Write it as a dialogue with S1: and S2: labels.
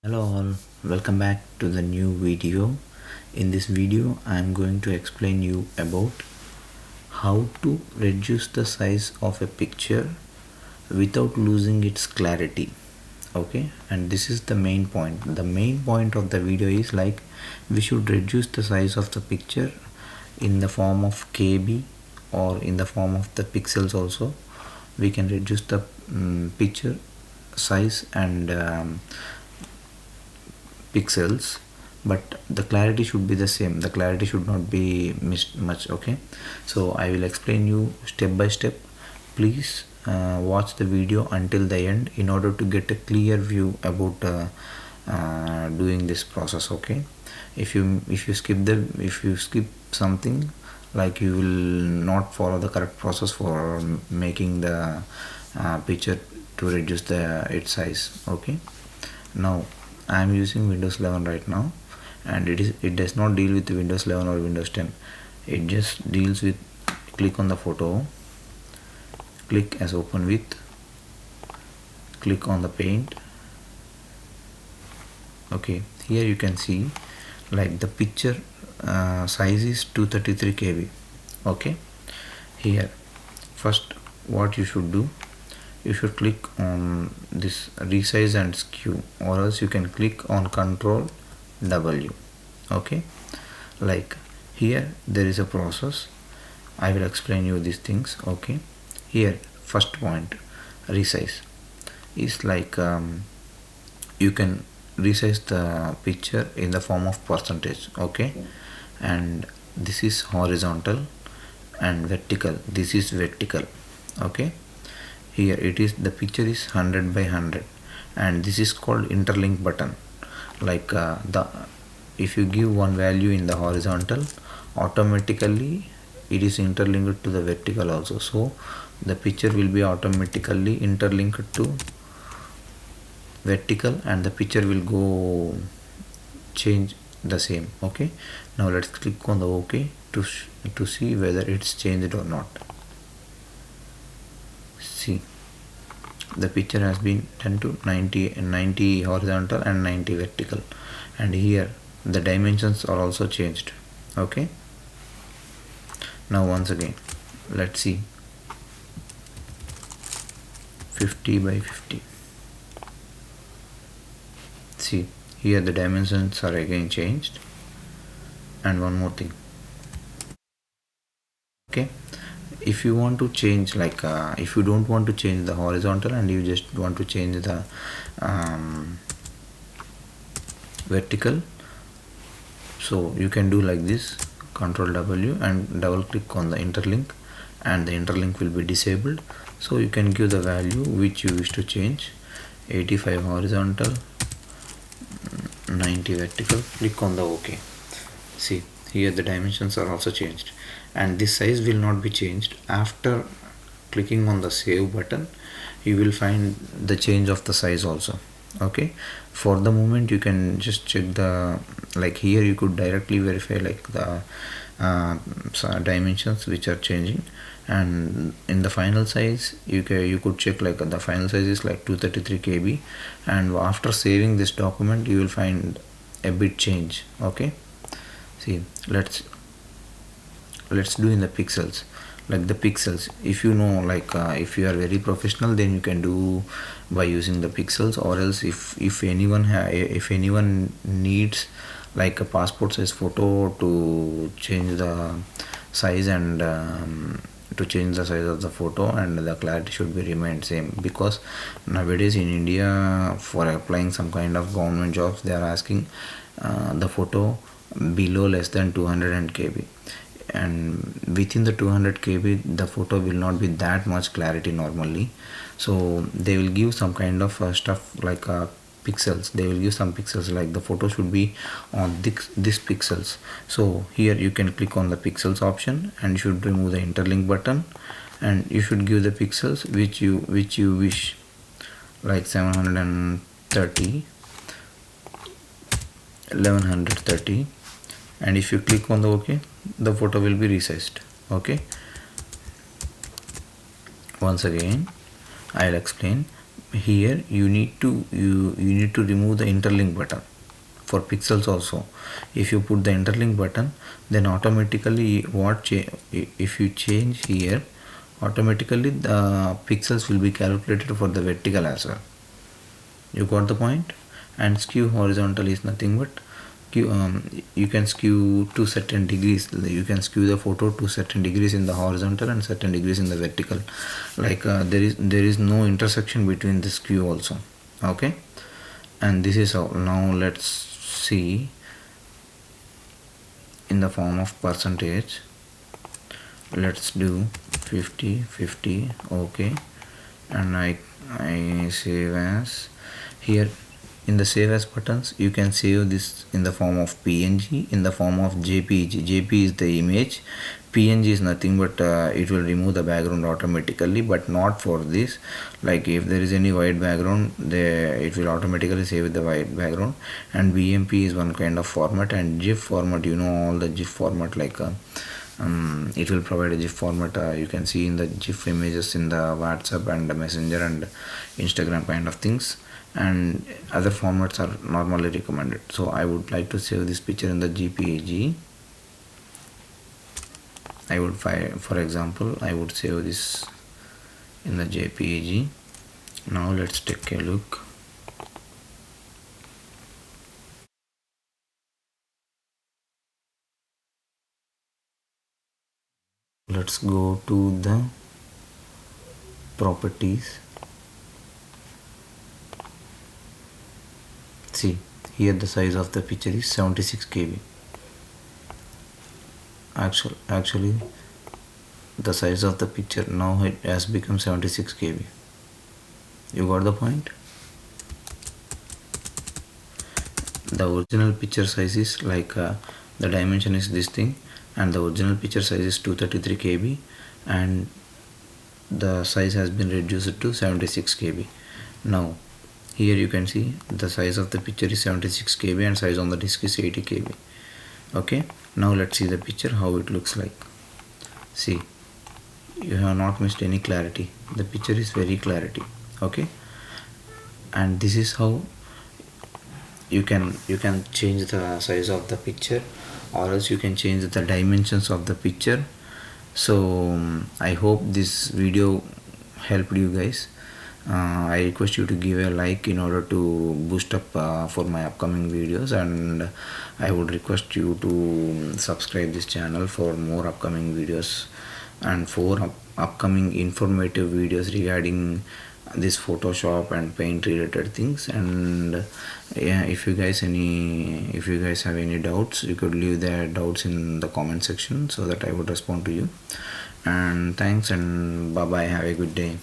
S1: Hello all, welcome back to the new video. In this video I am going to explain you about how to reduce the size of a picture without losing its clarity. Okay, and this is the main point. The main point of the video is like we should reduce the size of the picture in the form of KB or in the form of the pixels also. We can reduce the picture size and pixels, but the clarity should be the same. The clarity should not be missed much. Okay, so I will explain you step by step. Please watch the video until the end in order to get a clear view about doing this process. Okay, if you skip something, like you will not follow the correct process for making the picture to reduce its size. Okay, now I am using Windows 11 right now, and it does not deal with Windows 11 or Windows 10. It just deals with click on the photo, click as open with, click on the paint. Okay, here you can see like the picture size is 233 KB. Okay, here first what you should do, you should click on this resize and skew, or else you can click on Ctrl W. Okay, like here there is a process. I will explain you these things. Okay, here first point, resize is like you can resize the picture in the form of percentage. Okay, and this is horizontal, and vertical, this is vertical. Okay, here it is, the picture is 100 by 100, and this is called interlink button. Like if you give one value in the horizontal, automatically it is interlinked to the vertical also, so the picture will be automatically interlinked to vertical, and the picture will go change the same. Okay, now let's click on the OK to see whether it's changed or not. See, the picture has been done to 90 horizontal and 90 vertical, and here the dimensions are also changed. Okay, now once again let's see, 50 by 50. See, here the dimensions are again changed. And one more thing, okay, if you want to change, like if you don't want to change the horizontal and you just want to change the vertical, so you can do like this, Ctrl W and double click on the interlink, and the interlink will be disabled. So you can give the value which you wish to change, 85 horizontal, 90 vertical, click on the OK. See, here the dimensions are also changed, and this size will not be changed. After clicking on the save button, you will find the change of the size also. Okay, for the moment you can just check the, like here you could directly verify like the dimensions which are changing, and in the final size you could check like the final size is like 233 KB, and after saving this document you will find a bit change. Okay, see, let's do in the pixels. Like the pixels, if you know, like if you are very professional, then you can do by using the pixels, or else if anyone needs like a passport size photo to change the size and to change the size of the photo, and the clarity should be remained same, because nowadays in India for applying some kind of government jobs they are asking the photo below less than 200 KB, and within the 200 KB the photo will not be that much clarity normally. So they will give some kind of stuff like pixels. They will give some pixels, like the photo should be on this pixels. So here you can click on the pixels option, and you should remove the interlink button, and you should give the pixels which you wish, like 730, 1130, and if you click on the OK, the photo will be resized. Okay, once again I'll explain. here you need to remove the interlink button for pixels also. If you put the interlink button, then automatically if you change here, automatically the pixels will be calculated for the vertical as well. You got the point? And skew horizontal is nothing but you can skew to certain degrees. You can skew the photo to certain degrees in the horizontal and certain degrees in the vertical. Like there is no intersection between the skew also. Okay, and this is how. Now let's see in the form of percentage. Let's do 50 okay, and I save as. Here in the save as buttons, you can save this in the form of PNG, in the form of JPG. JP is the image, PNG is nothing but it will remove the background automatically, but not for this. Like if there is any white background, it will automatically save the white background. And BMP is one kind of format, and GIF format, you know all the GIF format, like it will provide a GIF format. You can see in the GIF images in the WhatsApp and the Messenger and Instagram kind of things, and other formats are normally recommended. So I would like to save this picture in the JPG. I would for example, I would save this in the JPG. Now let's take a look. Let's go to the properties. See, here the size of the picture is 76 KB. Actually the size of the picture now it has become 76 KB. You got the point? The original picture size is like the dimension is this thing, and the original picture size is 233 KB, and the size has been reduced to 76 KB. Now here you can see the size of the picture is 76 KB and size on the disk is 80 KB. Okay, now let's see the picture how it looks like. See, you have not missed any clarity. The picture is very clarity. Okay, and this is how you can change the size of the picture, or else you can change the dimensions of the picture. So I hope this video helped you guys. I request you to give a like in order to boost up for my upcoming videos, and I would request you to subscribe this channel for more upcoming videos and for upcoming informative videos regarding this Photoshop and paint related things. And yeah, if you guys have any doubts, you could leave their doubts in the comment section so that I would respond to you. And thanks, and bye bye, have a good day.